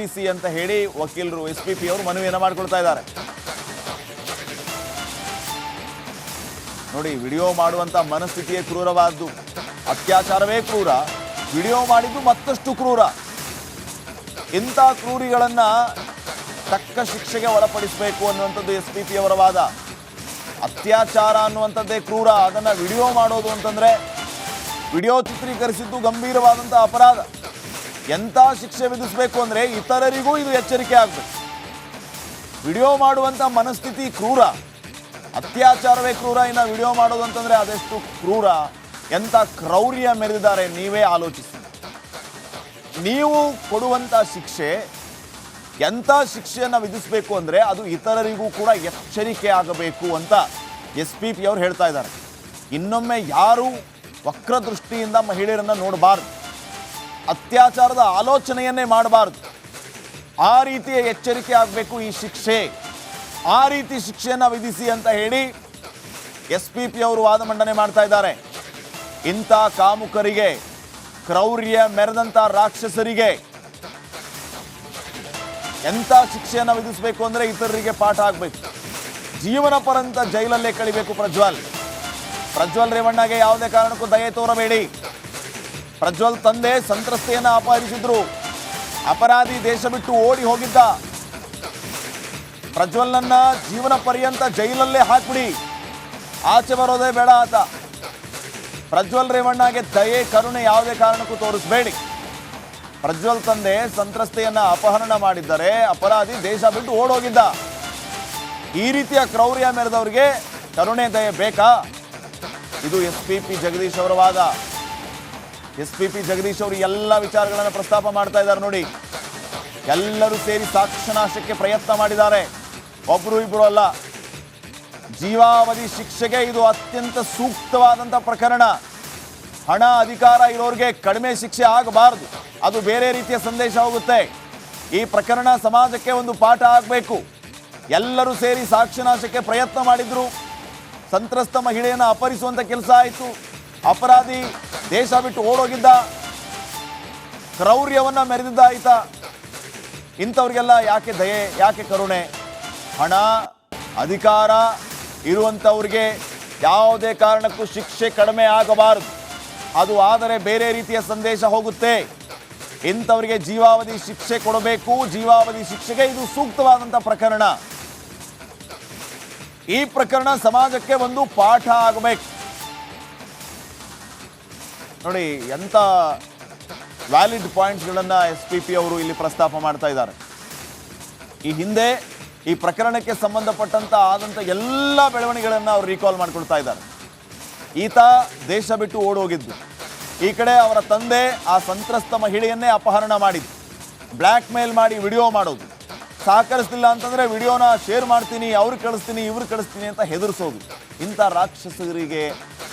ಪ್ರಕಟಿಸಿ ಅಂತ ಹೇಳಿ ವಕೀಲರು SPP ಅವರು ಮನವಿಯನ್ನು ಮಾಡಿಕೊಳ್ತಾ ಇದ್ದಾರೆ. ನೋಡಿ, ವಿಡಿಯೋ ಮಾಡುವಂತ ಮನಸ್ಥಿತಿಯೇ ಕ್ರೂರವಾದ್ದು. ಅತ್ಯಾಚಾರವೇ ಕ್ರೂರ, ವಿಡಿಯೋ ಮಾಡಿದ್ದು ಮತ್ತಷ್ಟು ಕ್ರೂರ. ಇಂಥ ಕ್ರೂರಿಗಳನ್ನ ತಕ್ಕ ಶಿಕ್ಷೆಗೆ ಒಳಪಡಿಸಬೇಕು ಅನ್ನುವಂಥದ್ದು SPP ಅವರ ವಾದ. ಅತ್ಯಾಚಾರ ಅನ್ನುವಂಥದ್ದೇ ಕ್ರೂರ, ಅದನ್ನು ವಿಡಿಯೋ ಮಾಡೋದು ಅಂತಂದರೆ, ವಿಡಿಯೋ ಚಿತ್ರೀಕರಿಸಿದ್ದು ಗಂಭೀರವಾದಂಥ ಅಪರಾಧ. ಎಂಥ ಶಿಕ್ಷೆ ವಿಧಿಸಬೇಕು ಅಂದರೆ ಇತರರಿಗೂ ಇದು ಎಚ್ಚರಿಕೆ ಆಗಬೇಕು. ವಿಡಿಯೋ ಮಾಡುವಂಥ ಮನಸ್ಥಿತಿ ಕ್ರೂರ, ಅತ್ಯಾಚಾರವೇ ಕ್ರೂರ, ಇನ್ನು ವಿಡಿಯೋ ಮಾಡೋದು ಅಂತಂದರೆ ಅದೆಷ್ಟು ಕ್ರೂರ, ಎಂಥ ಕ್ರೌರ್ಯ ಮೆರೆದಿದ್ದಾರೆ ನೀವೇ ಆಲೋಚಿಸಿ. ನೀವು ಕೊಡುವಂಥ ಶಿಕ್ಷೆ ಎಂಥ ಶಿಕ್ಷೆಯನ್ನು ವಿಧಿಸಬೇಕು ಅಂದರೆ ಅದು ಇತರರಿಗೂ ಕೂಡ ಎಚ್ಚರಿಕೆ ಆಗಬೇಕು ಅಂತ SPP ಅವರು ಹೇಳ್ತಾ ಇದ್ದಾರೆ. ಇನ್ನೊಮ್ಮೆ ಯಾರೂ ವಕ್ರದೃಷ್ಟಿಯಿಂದ ಮಹಿಳೆಯರನ್ನು ನೋಡಬಾರ್ದು, ಅತ್ಯಾಚಾರದ ಆಲೋಚನೆಯನ್ನೇ ಮಾಡಬಾರ್ದು. ಆ ರೀತಿಯ ಎಚ್ಚರಿಕೆ ಆಗಬೇಕು ಈ ಶಿಕ್ಷೆ. ಆ ರೀತಿ ಶಿಕ್ಷೆಯನ್ನು ವಿಧಿಸಿ ಅಂತ ಹೇಳಿ SPP ಅವರು ವಾದ ಮಂಡನೆ ಮಾಡ್ತಾ ಇದ್ದಾರೆ. ಇಂಥ ಕಾಮುಕರಿಗೆ, ಕ್ರೌರ್ಯ ಮೆರೆದಂಥ ರಾಕ್ಷಸರಿಗೆ ಎಂಥ ಶಿಕ್ಷೆಯನ್ನು ವಿಧಿಸಬೇಕು ಅಂದರೆ ಇತರರಿಗೆ ಪಾಠ ಆಗಬೇಕು. ಜೀವನ ಪರ್ಯಂತ ಜೈಲಲ್ಲೇ ಕಳಿಬೇಕು ಪ್ರಜ್ವಲ್ ರೇವಣ್ಣಗೆ ಯಾವುದೇ ಕಾರಣಕ್ಕೂ ದಯೆ ತೋರಬೇಡಿ. ಪ್ರಜ್ವಲ್ ತಂದೆ ಸಂತ್ರಸ್ತೆಯನ್ನು ಅಪಹರಿಸಿದ್ರು, ಅಪರಾಧಿ ದೇಶ ಬಿಟ್ಟು ಓಡಿ ಹೋಗಿದ್ದ. ಪ್ರಜ್ವಲ್ನನ್ನ ಜೀವನ ಪರ್ಯಂತ ಜೈಲಲ್ಲೇ ಹಾಕ್ಬಿಡಿ, ಆಚೆ ಬರೋದೇ ಬೇಡ ಆತ. ಪ್ರಜ್ವಲ್ ರೇವಣ್ಣಗೆ ದಯೆ ಕರುಣೆ ಯಾವುದೇ ಕಾರಣಕ್ಕೂ ತೋರಿಸಬೇಡಿ. ಪ್ರಜ್ವಲ್ ತಂದೆ ಸಂತ್ರಸ್ತೆಯನ್ನ ಅಪಹರಣ ಮಾಡಿದ್ದಾರೆ, ಅಪರಾಧಿ ದೇಶ ಬಿಟ್ಟು ಓಡೋಗಿದ್ದ. ಈ ರೀತಿಯ ಕ್ರೌರ್ಯ ಮೆರೆದವರಿಗೆ ಕರುಣೆ ದಯೆ ಬೇಕಾ? ಇದು SPP ಜಗದೀಶ್ ಅವರ ವಾದ. SPP ಜಗದೀಶ್ ಅವರು ಎಲ್ಲ ವಿಚಾರಗಳನ್ನು ಪ್ರಸ್ತಾಪ ಮಾಡ್ತಾ ಇದ್ದಾರೆ. ನೋಡಿ, ಎಲ್ಲರೂ ಸೇರಿ ಸಾಕ್ಷ್ಯನಾಶಕ್ಕೆ ಪ್ರಯತ್ನ ಮಾಡಿದ್ದಾರೆ, ಒಬ್ರು ಇಬ್ರು ಅಲ್ಲ. ಜೀವಾವಧಿ ಶಿಕ್ಷೆಗೆ ಇದು ಅತ್ಯಂತ ಸೂಕ್ತವಾದಂಥ ಪ್ರಕರಣ. ಹಣ ಅಧಿಕಾರ ಇರೋರಿಗೆ ಕಡಿಮೆ ಶಿಕ್ಷೆ ಆಗಬಾರದು, ಅದು ಬೇರೆ ರೀತಿಯ ಸಂದೇಶ ಹೋಗುತ್ತೆ. ಈ ಪ್ರಕರಣ ಸಮಾಜಕ್ಕೆ ಒಂದು ಪಾಠ ಆಗಬೇಕು. ಎಲ್ಲರೂ ಸೇರಿ ಸಾಕ್ಷ್ಯನಾಶಕ್ಕೆ ಪ್ರಯತ್ನ ಮಾಡಿದ್ರು, ಸಂತ್ರಸ್ತ ಮಹಿಳೆಯನ್ನು ಅಪಹರಿಸುವಂಥ ಕೆಲಸ ಆಯಿತು, ಅಪರಾಧಿ ದೇಶ ಬಿಟ್ಟು ಓಡೋಗಿದ್ದ, ಕ್ರೌರ್ಯವನ್ನು ಮೆರೆದಿದ್ದ ಆಯ್ತಾ. ಇಂಥವ್ರಿಗೆಲ್ಲ ಯಾಕೆ ದಯೆ, ಯಾಕೆ ಕರುಣೆ? ಹಣ ಅಧಿಕಾರ ಇರುವಂಥವ್ರಿಗೆ ಯಾವುದೇ ಕಾರಣಕ್ಕೂ ಶಿಕ್ಷೆ ಕಡಿಮೆ ಆಗಬಾರದು, ಅದು ಆದರೆ ಬೇರೆ ರೀತಿಯ ಸಂದೇಶ ಹೋಗುತ್ತೆ. ಇಂಥವರಿಗೆ ಜೀವಾವಧಿ ಶಿಕ್ಷೆ ಕೊಡಬೇಕು. ಜೀವಾವಧಿ ಶಿಕ್ಷೆಗೆ ಇದು ಸೂಕ್ತವಾದಂಥ ಪ್ರಕರಣ. ಈ ಪ್ರಕರಣ ಸಮಾಜಕ್ಕೆ ಒಂದು ಪಾಠ ಆಗಬೇಕು. ನೋಡಿ, ಎಂಥ ವ್ಯಾಲಿಡ್ ಪಾಯಿಂಟ್ಸ್ಗಳನ್ನು SPP ಅವರು ಇಲ್ಲಿ ಪ್ರಸ್ತಾಪ ಮಾಡ್ತಾ ಇದ್ದಾರೆ. ಈ ಹಿಂದೆ ಈ ಪ್ರಕರಣಕ್ಕೆ ಸಂಬಂಧಪಟ್ಟಂತ ಆದಂಥ ಎಲ್ಲ ಬೆಳವಣಿಗೆಗಳನ್ನು ಅವರು ರೀಕಾಲ್ ಮಾಡ್ಕೊಳ್ತಾ ಇದ್ದಾರೆ. ಈತ ದೇಶ ಬಿಟ್ಟು ಓಡೋಗಿದ್ದು, ಈ ಕಡೆ ಅವರ ತಂದೆ ಆ ಸಂತ್ರಸ್ತ ಮಹಿಳೆಯನ್ನೇ ಅಪಹರಣ ಮಾಡಿದ್ದು, ಬ್ಲ್ಯಾಕ್ ಮೇಲ್ ಮಾಡಿ ವಿಡಿಯೋ ಮಾಡೋದು, ಸಹಕರಿಸಲಿಲ್ಲ ಅಂತಂದರೆ ವಿಡಿಯೋನ ಶೇರ್ ಮಾಡ್ತೀನಿ, ಅವ್ರು ಕಳಿಸ್ತೀನಿ, ಇವ್ರು ಕಳಿಸ್ತೀನಿ ಅಂತ ಹೆದರಿಸೋದು. ಇಂಥ ರಾಕ್ಷಸರಿಗೆ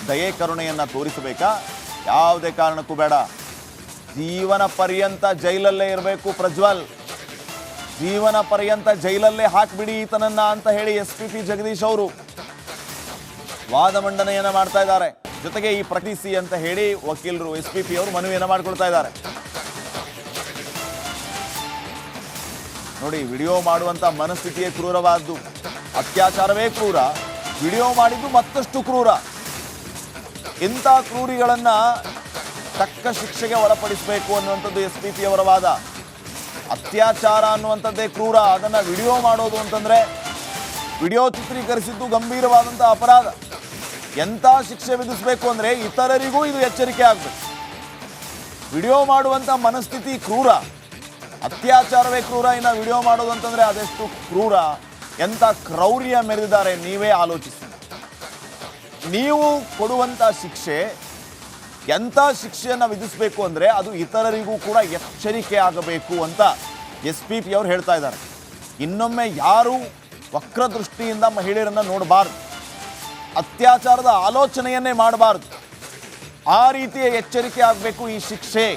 ದಯೆ ಕರುಣೆಯನ್ನು ತೋರಿಸಬೇಕಾ? ಯಾವುದೇ ಕಾರಣಕ್ಕೂ ಬೇಡ. ಜೀವನ ಪರ್ಯಂತ ಜೈಲಲ್ಲೇ ಇರಬೇಕು ಪ್ರಜ್ವಲ್, ಜೀವನ ಪರ್ಯಂತ ಜೈಲಲ್ಲೇ ಹಾಕ್ಬಿಡಿ ಈತನನ್ನ ಅಂತ ಹೇಳಿ SPP ಜಗದೀಶ್ ಅವರು ವಾದ ಮಂಡನೆಯನ್ನು ಮಾಡ್ತಾ ಇದ್ದಾರೆ. ಜೊತೆಗೆ ಈ ಪ್ರಕಟಿಸಿ ಅಂತ ಹೇಳಿ ವಕೀಲರು SPP ಅವರು ಮನವಿಯನ್ನು ಮಾಡಿಕೊಳ್ತಾ ಇದ್ದಾರೆ. ನೋಡಿ, ವಿಡಿಯೋ ಮಾಡುವಂತ ಮನಸ್ಥಿತಿಯೇ ಕ್ರೂರವಾದ್ದು. ಅತ್ಯಾಚಾರವೇ ಕ್ರೂರ, ವಿಡಿಯೋ ಮಾಡಿದ್ದು ಮತ್ತಷ್ಟು ಕ್ರೂರ. ಇಂಥ ಕ್ರೂರಿಗಳನ್ನ ತಕ್ಕ ಶಿಕ್ಷೆಗೆ ಒಳಪಡಿಸಬೇಕು ಅನ್ನುವಂಥದ್ದು SPP ಅವರ ವಾದ. ಅತ್ಯಾಚಾರ ಅನ್ನುವಂಥದ್ದೇ ಕ್ರೂರ, ಅದನ್ನು ವಿಡಿಯೋ ಮಾಡೋದು ಅಂತಂದರೆ, ವಿಡಿಯೋ ಚಿತ್ರೀಕರಿಸಿದ್ದು ಗಂಭೀರವಾದಂಥ ಅಪರಾಧ. ಎಂಥ ಶಿಕ್ಷೆ ವಿಧಿಸಬೇಕು ಅಂದರೆ ಇತರರಿಗೂ ಇದು ಎಚ್ಚರಿಕೆ ಆಗಬೇಕು. ವಿಡಿಯೋ ಮಾಡುವಂಥ ಮನಸ್ಥಿತಿ ಕ್ರೂರ, ಅತ್ಯಾಚಾರವೇ ಕ್ರೂರ, ಇನ್ನು ವಿಡಿಯೋ ಮಾಡೋದು ಅಂತಂದರೆ ಅದೆಷ್ಟು ಕ್ರೂರ, ಎಂಥ ಕ್ರೌರ್ಯ ಮೆರೆದಿದ್ದಾರೆ ನೀವೇ ಆಲೋಚಿಸಿ. ನೀವು ಕೊಡುವಂಥ ಶಿಕ್ಷೆ ಎಂಥ ಶಿಕ್ಷೆಯನ್ನು ವಿಧಿಸಬೇಕು ಅಂದರೆ ಅದು ಇತರರಿಗೂ ಕೂಡ ಎಚ್ಚರಿಕೆ ಆಗಬೇಕು ಅಂತ SPP ಅವರು ಹೇಳ್ತಾ ಇದ್ದಾರೆ. ಇನ್ನೊಮ್ಮೆ ಯಾರೂ ವಕ್ರದೃಷ್ಟಿಯಿಂದ ಮಹಿಳೆಯರನ್ನು ನೋಡಬಾರ್ದು, ಅತ್ಯಾಚಾರದ ಆಲೋಚನೆಯನ್ನೇ ಮಾಡಬಾರ್ದು. ಆ ರೀತಿಯ ಎಚ್ಚರಿಕೆ ಆಗಬೇಕು ಈ ಶಿಕ್ಷೆ.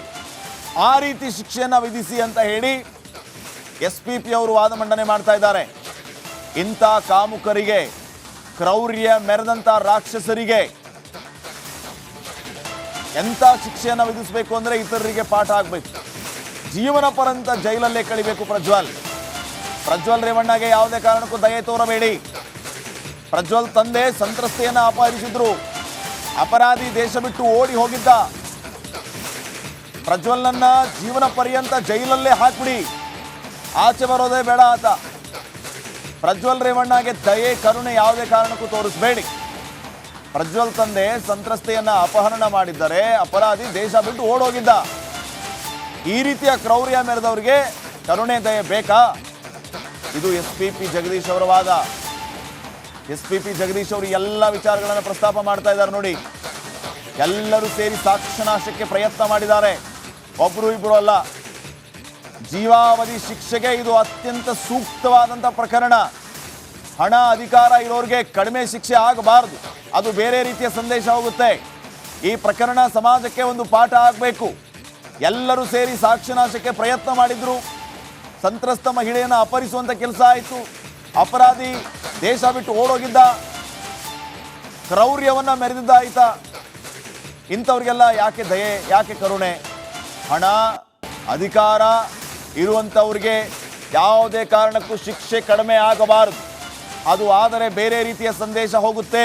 ಆ ರೀತಿ ಶಿಕ್ಷೆಯನ್ನು ವಿಧಿಸಿ ಅಂತ ಹೇಳಿ SPP ಅವರು ವಾದ ಮಂಡನೆ ಮಾಡ್ತಾ ಇದ್ದಾರೆ. ಇಂಥ ಕಾಮುಕರಿಗೆ, ಕ್ರೌರ್ಯ ಮೆರೆದಂಥ ರಾಕ್ಷಸರಿಗೆ ಎಂಥ ಶಿಕ್ಷೆಯನ್ನು ವಿಧಿಸಬೇಕು ಅಂದರೆ ಇತರರಿಗೆ ಪಾಠ ಆಗಬೇಕು. ಜೀವನ ಪರ್ಯಂತ ಜೈಲಲ್ಲೇ ಕಳಿಬೇಕು ಪ್ರಜ್ವಲ್ ರೇವಣ್ಣಗೆ ಯಾವುದೇ ಕಾರಣಕ್ಕೂ ದಯೆ ತೋರಬೇಡಿ. ಪ್ರಜ್ವಲ್ ತಂದೆ ಸಂತ್ರಸ್ತೆಯನ್ನು ಅಪಹರಿಸಿದ್ರು. ಅಪರಾಧಿ ದೇಶ ಬಿಟ್ಟು ಓಡಿ ಹೋಗಿದ್ದ. ಪ್ರಜ್ವಲ್ನನ್ನ ಜೀವನ ಪರ್ಯಂತ ಜೈಲಲ್ಲೇ ಹಾಕ್ಬಿಡಿ, ಆಚೆ ಬರೋದೇ ಬೇಡ ಆತ. ಪ್ರಜ್ವಲ್ ರೇವಣ್ಣಗೆ ದಯೆ ಕರುಣೆ ಯಾವುದೇ ಕಾರಣಕ್ಕೂ ತೋರಿಸಬೇಡಿ. ಪ್ರಜ್ವಲ್ ತಂದೆ ಸಂತ್ರಸ್ತೆಯನ್ನ ಅಪಹರಣ ಮಾಡಿದ್ದಾರೆ, ಅಪರಾಧಿ ದೇಶ ಬಿಟ್ಟು ಓಡೋಗಿದ್ದ. ಈ ರೀತಿಯ ಕ್ರೌರ್ಯ ಮೆರೆದವರಿಗೆ ಕರುಣೆ ದಯೆ ಬೇಕಾ? ಇದು SPP ಜಗದೀಶ್ ಅವರ ವಾದ. SPP ಜಗದೀಶ್ ಅವರು ಎಲ್ಲ ವಿಚಾರಗಳನ್ನು ಪ್ರಸ್ತಾಪ ಮಾಡ್ತಾ ಇದ್ದಾರೆ ನೋಡಿ. ಎಲ್ಲರೂ ಸೇರಿ ಸಾಕ್ಷ್ಯನಾಶಕ್ಕೆ ಪ್ರಯತ್ನ ಮಾಡಿದ್ದಾರೆ, ಒಬ್ರು ಇಬ್ರು ಅಲ್ಲ. ಜೀವಾವಧಿ ಶಿಕ್ಷೆಗೆ ಇದು ಅತ್ಯಂತ ಸೂಕ್ತವಾದಂಥ ಪ್ರಕರಣ. ಹಣ ಅಧಿಕಾರ ಇರೋರಿಗೆ ಕಡಿಮೆ ಶಿಕ್ಷೆ ಆಗಬಾರದು, ಅದು ಬೇರೆ ರೀತಿಯ ಸಂದೇಶ ಹೋಗುತ್ತೆ. ಈ ಪ್ರಕರಣ ಸಮಾಜಕ್ಕೆ ಒಂದು ಪಾಠ ಆಗಬೇಕು. ಎಲ್ಲರೂ ಸೇರಿ ಸಾಕ್ಷ್ಯನಾಶಕ್ಕೆ ಪ್ರಯತ್ನ ಮಾಡಿದ್ರು. ಸಂತ್ರಸ್ತ ಮಹಿಳೆಯನ್ನು ಅಪಹರಿಸುವಂಥ ಕೆಲಸ ಆಯಿತು. ಅಪರಾಧಿ ದೇಶ ಬಿಟ್ಟು ಓಡೋಗಿದ್ದ, ಕ್ರೌರ್ಯವನ್ನು ಮೆರೆದಿದ್ದ ಆಯ್ತಾ. ಇಂಥವ್ರಿಗೆಲ್ಲ ಯಾಕೆ ದಯೆ, ಯಾಕೆ ಕರುಣೆ? ಹಣ ಅಧಿಕಾರ ಇರುವಂಥವ್ರಿಗೆ ಯಾವುದೇ ಕಾರಣಕ್ಕೂ ಶಿಕ್ಷೆ ಕಡಿಮೆ ಆಗಬಾರದು, ಅದು ಆದರೆ ಬೇರೆ ರೀತಿಯ ಸಂದೇಶ ಹೋಗುತ್ತೆ.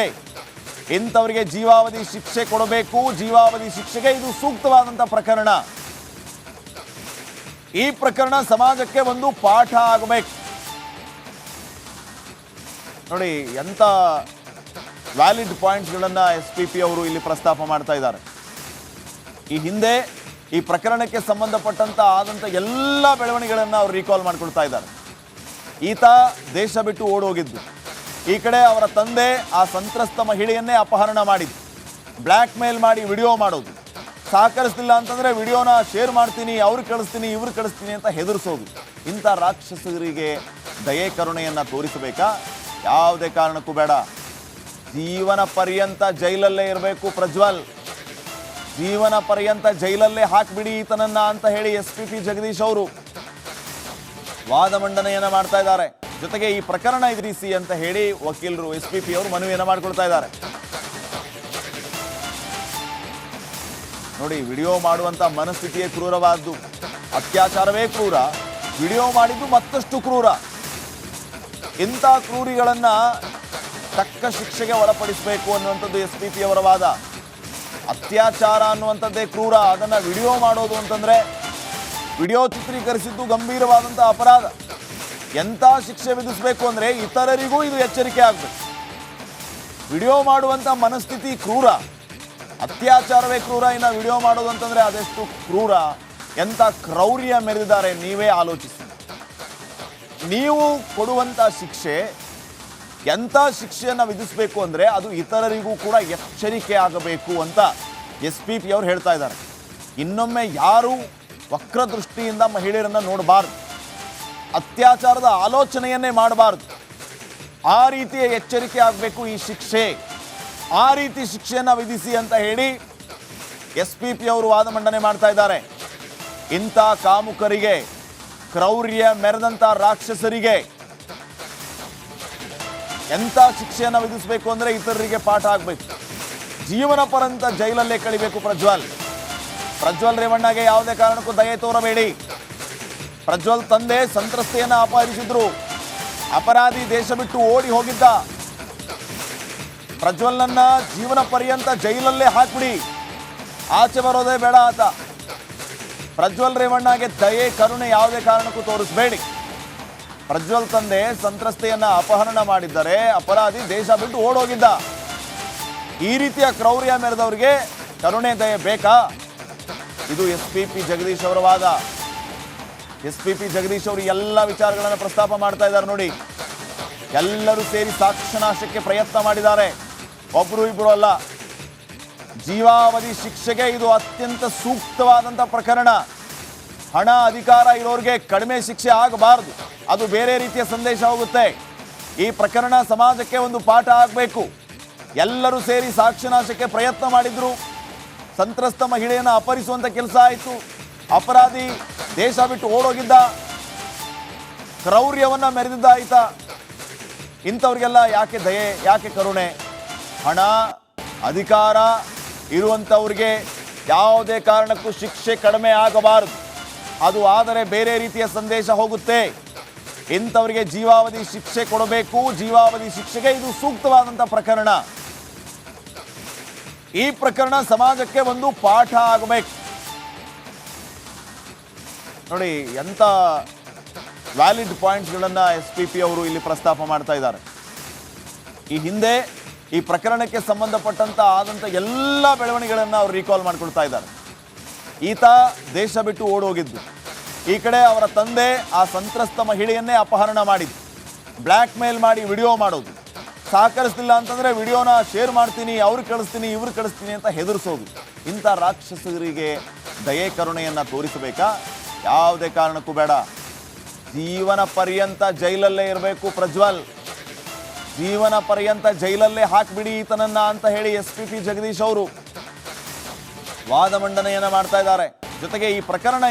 ಇಂಥವರಿಗೆ ಜೀವಾವಧಿ ಶಿಕ್ಷೆ ಕೊಡಬೇಕು. ಜೀವಾವಧಿ ಶಿಕ್ಷೆಗೆ ಇದು ಸೂಕ್ತವಾದಂಥ ಪ್ರಕರಣ. ಈ ಪ್ರಕರಣ ಸಮಾಜಕ್ಕೆ ಒಂದು ಪಾಠ ಆಗಬೇಕು ನೋಡಿ. ಎಂಥ ವ್ಯಾಲಿಡ್ ಪಾಯಿಂಟ್ಸ್ಗಳನ್ನು SPP ಅವರು ಇಲ್ಲಿ ಪ್ರಸ್ತಾಪ ಮಾಡ್ತಾ ಇದ್ದಾರೆ. ಈ ಹಿಂದೆ ಈ ಪ್ರಕರಣಕ್ಕೆ ಸಂಬಂಧಪಟ್ಟಂತ ಆದಂಥ ಎಲ್ಲ ಬೆಳವಣಿಗೆಗಳನ್ನು ಅವರು ರೀಕಾಲ್ ಮಾಡ್ಕೊಳ್ತಾ ಇದ್ದಾರೆ. ಈತ ದೇಶ ಬಿಟ್ಟು ಓಡೋಗಿದ್ದು, ಈ ಕಡೆ ಅವರ ತಂದೆ ಆ ಸಂತ್ರಸ್ತ ಮಹಿಳೆಯನ್ನೇ ಅಪಹರಣ ಮಾಡಿದ್ದು, ಬ್ಲ್ಯಾಕ್ ಮೇಲ್ ಮಾಡಿ ವಿಡಿಯೋ ಮಾಡೋದು, ಸಹಕರಿಸಲಿಲ್ಲ ಅಂತಂದರೆ ವಿಡಿಯೋನ ಶೇರ್ ಮಾಡ್ತೀನಿ, ಅವ್ರು ಕಳಿಸ್ತೀನಿ, ಇವ್ರು ಕಳಿಸ್ತೀನಿ ಅಂತ ಹೆದರಿಸೋದು. ಇಂಥ ರಾಕ್ಷಸರಿಗೆ ದಯೆ ಕರುಣೆಯನ್ನು ತೋರಿಸಬೇಕಾ? ಯಾವುದೇ ಕಾರಣಕ್ಕೂ ಬೇಡ. ಜೀವನ ಪರ್ಯಂತ ಜೈಲಲ್ಲೇ ಇರಬೇಕು ಪ್ರಜ್ವಲ್, ಜೀವನ ಪರ್ಯಂತ ಜೈಲಲ್ಲೇ ಹಾಕ್ಬಿಡಿ ಈತನನ್ನ ಅಂತ ಹೇಳಿ SPP ಜಗದೀಶ್ ಅವರು ವಾದ ಮಂಡನೆಯನ್ನು ಮಾಡ್ತಾ ಇದ್ದಾರೆ. ಜೊತೆಗೆ ಈ ಪ್ರಕರಣ ಎದುರಿಸಿ ಅಂತ ಹೇಳಿ ವಕೀಲರು SPP ಅವರು ಮನವಿಯನ್ನು ಮಾಡಿಕೊಳ್ತಾ ಇದ್ದಾರೆ. ನೋಡಿ, ವಿಡಿಯೋ ಮಾಡುವಂತ ಮನಸ್ಥಿತಿಯೇ ಕ್ರೂರವಾದ್ದು. ಅತ್ಯಾಚಾರವೇ ಕ್ರೂರ, ವಿಡಿಯೋ ಮಾಡಿದ್ದು ಮತ್ತಷ್ಟು ಕ್ರೂರ. ಇಂಥ ಕ್ರೂರಿಗಳನ್ನ ತಕ್ಕ ಶಿಕ್ಷೆಗೆ ಒಳಪಡಿಸಬೇಕು ಅನ್ನುವಂಥದ್ದು SPP ಅವರ ವಾದ. ಅತ್ಯಾಚಾರ ಅನ್ನುವಂಥದ್ದೇ ಕ್ರೂರ, ಅದನ್ನು ವಿಡಿಯೋ ಮಾಡೋದು ಅಂತಂದರೆ, ವಿಡಿಯೋ ಚಿತ್ರೀಕರಿಸಿದ್ದು ಗಂಭೀರವಾದಂಥ ಅಪರಾಧ. ಎಂಥ ಶಿಕ್ಷೆ ವಿಧಿಸಬೇಕು ಅಂದರೆ ಇತರರಿಗೂ ಇದು ಎಚ್ಚರಿಕೆ ಆಗಬೇಕು. ವಿಡಿಯೋ ಮಾಡುವಂಥ ಮನಸ್ಥಿತಿ ಕ್ರೂರ, ಅತ್ಯಾಚಾರವೇ ಕ್ರೂರ, ಇನ್ನು ವಿಡಿಯೋ ಮಾಡೋದು ಅಂತಂದರೆ ಅದೆಷ್ಟು ಕ್ರೂರ, ಎಂಥ ಕ್ರೌರ್ಯ ಮೆರೆದಿದ್ದಾರೆ ನೀವೇ ಆಲೋಚಿಸಿ. ನೀವು ಕೊಡುವಂಥ ಶಿಕ್ಷೆ ಎಂಥ ಶಿಕ್ಷೆಯನ್ನು ವಿಧಿಸಬೇಕು ಅಂದರೆ ಅದು ಇತರರಿಗೂ ಕೂಡ ಎಚ್ಚರಿಕೆ ಆಗಬೇಕು ಅಂತ SPP ಅವರು ಹೇಳ್ತಾ ಇದ್ದಾರೆ. ಇನ್ನೊಮ್ಮೆ ಯಾರೂ ವಕ್ರದೃಷ್ಟಿಯಿಂದ ಮಹಿಳೆಯರನ್ನು ನೋಡಬಾರ್ದು, ಅತ್ಯಾಚಾರದ ಆಲೋಚನೆಯನ್ನೇ ಮಾಡಬಾರ್ದು. ಆ ರೀತಿಯ ಎಚ್ಚರಿಕೆ ಆಗಬೇಕು ಈ ಶಿಕ್ಷೆ. ಆ ರೀತಿ ಶಿಕ್ಷೆಯನ್ನು ವಿಧಿಸಿ ಅಂತ ಹೇಳಿ SPP ಅವರು ವಾದ ಮಂಡನೆ ಮಾಡ್ತಾ ಇದ್ದಾರೆ. ಇಂಥ ಕಾಮುಕರಿಗೆ, ಕ್ರೌರ್ಯ ಮೆರೆದಂಥ ರಾಕ್ಷಸರಿಗೆ ಎಂಥ ಶಿಕ್ಷೆಯನ್ನು ವಿಧಿಸಬೇಕು ಅಂದರೆ ಇತರರಿಗೆ ಪಾಠ ಆಗಬೇಕು. ಜೀವನ ಪರ್ಯಂತ ಜೈಲಲ್ಲೇ ಕಳಿಬೇಕು ಪ್ರಜ್ವಲ್ ರೇವಣ್ಣಗೆ ಯಾವುದೇ ಕಾರಣಕ್ಕೂ ದಯೆ ತೋರಬೇಡಿ. ಪ್ರಜ್ವಲ್ ತಂದೆ ಸಂತ್ರಸ್ತೆಯನ್ನು ಅಪಹರಿಸಿದ್ರು. ಅಪರಾಧಿ ದೇಶ ಬಿಟ್ಟು ಓಡಿ ಹೋಗಿದ್ದ. ಪ್ರಜ್ವಲ್ನನ್ನ ಜೀವನ ಪರ್ಯಂತ ಜೈಲಲ್ಲೇ ಹಾಕ್ಬಿಡಿ, ಆಚೆ ಬರೋದೇ ಬೇಡ ಆತ. ಪ್ರಜ್ವಲ್ ರೇವಣ್ಣಗೆ ದಯೆ ಕರುಣೆ ಯಾವುದೇ ಕಾರಣಕ್ಕೂ ತೋರಿಸಬೇಡಿ. ಪ್ರಜ್ವಲ್ ತಂದೆ ಸಂತ್ರಸ್ತೆಯನ್ನ ಅಪಹರಣ ಮಾಡಿದ್ದಾರೆ, ಅಪರಾಧಿ ದೇಶ ಬಿಟ್ಟು ಓಡೋಗಿದ್ದ. ಈ ರೀತಿಯ ಕ್ರೌರ್ಯ ಮೆರೆದವರಿಗೆ ಕರುಣೆ ದಯೆ ಬೇಕಾ? ಇದು SPP ಜಗದೀಶ್ ಅವರ ವಾದ. SPP ಜಗದೀಶ್ ಅವರು ಎಲ್ಲ ವಿಚಾರಗಳನ್ನು ಪ್ರಸ್ತಾಪ ಮಾಡ್ತಾ ಇದ್ದಾರೆ ನೋಡಿ. ಎಲ್ಲರೂ ಸೇರಿ ಸಾಕ್ಷ್ಯನಾಶಕ್ಕೆ ಪ್ರಯತ್ನ ಮಾಡಿದ್ದಾರೆ, ಒಬ್ರು ಇಬ್ರು ಅಲ್ಲ. ಜೀವಾವಧಿ ಶಿಕ್ಷೆಗೆ ಇದು ಅತ್ಯಂತ ಸೂಕ್ತವಾದಂಥ ಪ್ರಕರಣ. ಹಣ ಅಧಿಕಾರ ಇರೋರಿಗೆ ಕಡಿಮೆ ಶಿಕ್ಷೆ ಆಗಬಾರದು, ಅದು ಬೇರೆ ರೀತಿಯ ಸಂದೇಶ ಹೋಗುತ್ತೆ. ಈ ಪ್ರಕರಣ ಸಮಾಜಕ್ಕೆ ಒಂದು ಪಾಠ ಆಗಬೇಕು. ಎಲ್ಲರೂ ಸೇರಿ ಸಾಕ್ಷ್ಯನಾಶಕ್ಕೆ ಪ್ರಯತ್ನ ಮಾಡಿದ್ರು. ಸಂತ್ರಸ್ತ ಮಹಿಳೆಯನ್ನು ಅಪಹರಿಸುವಂಥ ಕೆಲಸ ಆಯಿತು. ಅಪರಾಧಿ ದೇಶ ಬಿಟ್ಟು ಓಡೋಗಿದ್ದ, ಕ್ರೌರ್ಯವನ್ನು ಮೆರೆದಿದ್ದ ಆಯ್ತಾ. ಇಂಥವ್ರಿಗೆಲ್ಲ ಯಾಕೆ ದಯೆ, ಯಾಕೆ ಕರುಣೆ? ಹಣ ಅಧಿಕಾರ ಇರುವಂಥವ್ರಿಗೆ ಯಾವುದೇ ಕಾರಣಕ್ಕೂ ಶಿಕ್ಷೆ ಕಡಿಮೆ ಆಗಬಾರದು, ಅದು ಆದರೆ ಬೇರೆ ರೀತಿಯ ಸಂದೇಶ ಹೋಗುತ್ತೆ. ಇಂಥವರಿಗೆ ಜೀವಾವಧಿ ಶಿಕ್ಷೆ ಕೊಡಬೇಕು. ಜೀವಾವಧಿ ಶಿಕ್ಷೆಗೆ ಇದು ಸೂಕ್ತವಾದಂಥ ಪ್ರಕರಣ. ಈ ಪ್ರಕರಣ ಸಮಾಜಕ್ಕೆ ಒಂದು ಪಾಠ ಆಗಬೇಕು. ನೋಡಿ, ಎಂಥ ವ್ಯಾಲಿಡ್ ಪಾಯಿಂಟ್ಸ್ಗಳನ್ನು SPP ಅವರು ಇಲ್ಲಿ ಪ್ರಸ್ತಾಪ ಮಾಡ್ತಾ ಇದ್ದಾರೆ. ಈ ಹಿಂದೆ ಈ ಪ್ರಕರಣಕ್ಕೆ ಸಂಬಂಧಪಟ್ಟಂತ ಆದಂಥ ಎಲ್ಲ ಬೆಳವಣಿಗೆಗಳನ್ನು ಅವರು ರೀಕಾಲ್ ಮಾಡ್ಕೊಳ್ತಾ ಇದ್ದಾರೆ. ಈತ ದೇಶ ಬಿಟ್ಟು ಓಡೋಗಿದ್ದು, ಈ ಕಡೆ ಅವರ ತಂದೆ ಆ ಸಂತ್ರಸ್ತ ಮಹಿಳೆಯನ್ನೇ ಅಪಹರಣ ಮಾಡಿದ್ದು, ಬ್ಲ್ಯಾಕ್ ಮೇಲ್ ಮಾಡಿ ವಿಡಿಯೋ ಮಾಡೋದು, ಸಹಕರಿಸಲಿಲ್ಲ ಅಂತಂದರೆ ವಿಡಿಯೋನ ಶೇರ್ ಮಾಡ್ತೀನಿ, ಅವ್ರು ಕಳಿಸ್ತೀನಿ, ಇವ್ರು ಕಳಿಸ್ತೀನಿ ಅಂತ ಹೆದರಿಸೋದು. ಇಂಥ ರಾಕ್ಷಸರಿಗೆ ದಯೆ ಕರುಣೆಯನ್ನು ತೋರಿಸಬೇಕಾ? ಯಾವುದೇ ಕಾರಣಕ್ಕೂ ಬೇಡ. ಜೀವನ ಪರ್ಯಂತ ಜೈಲಲ್ಲೇ ಇರಬೇಕು ಪ್ರಜ್ವಲ್, ಜೀವನ ಪರ್ಯಂತ ಜೈಲಲ್ಲೇ ಹಾಕ್ಬಿಡಿ ಈತನನ್ನ ಅಂತ ಹೇಳಿ SPP ಜಗದೀಶ್ ಅವರು ವಾದ ಮಂಡನೆಯನ್ನ ಮಾಡ್ತಾ ಇದ್ದಾರೆ. ಜೊತೆಗೆ ಈ ಪ್ರಕರಣ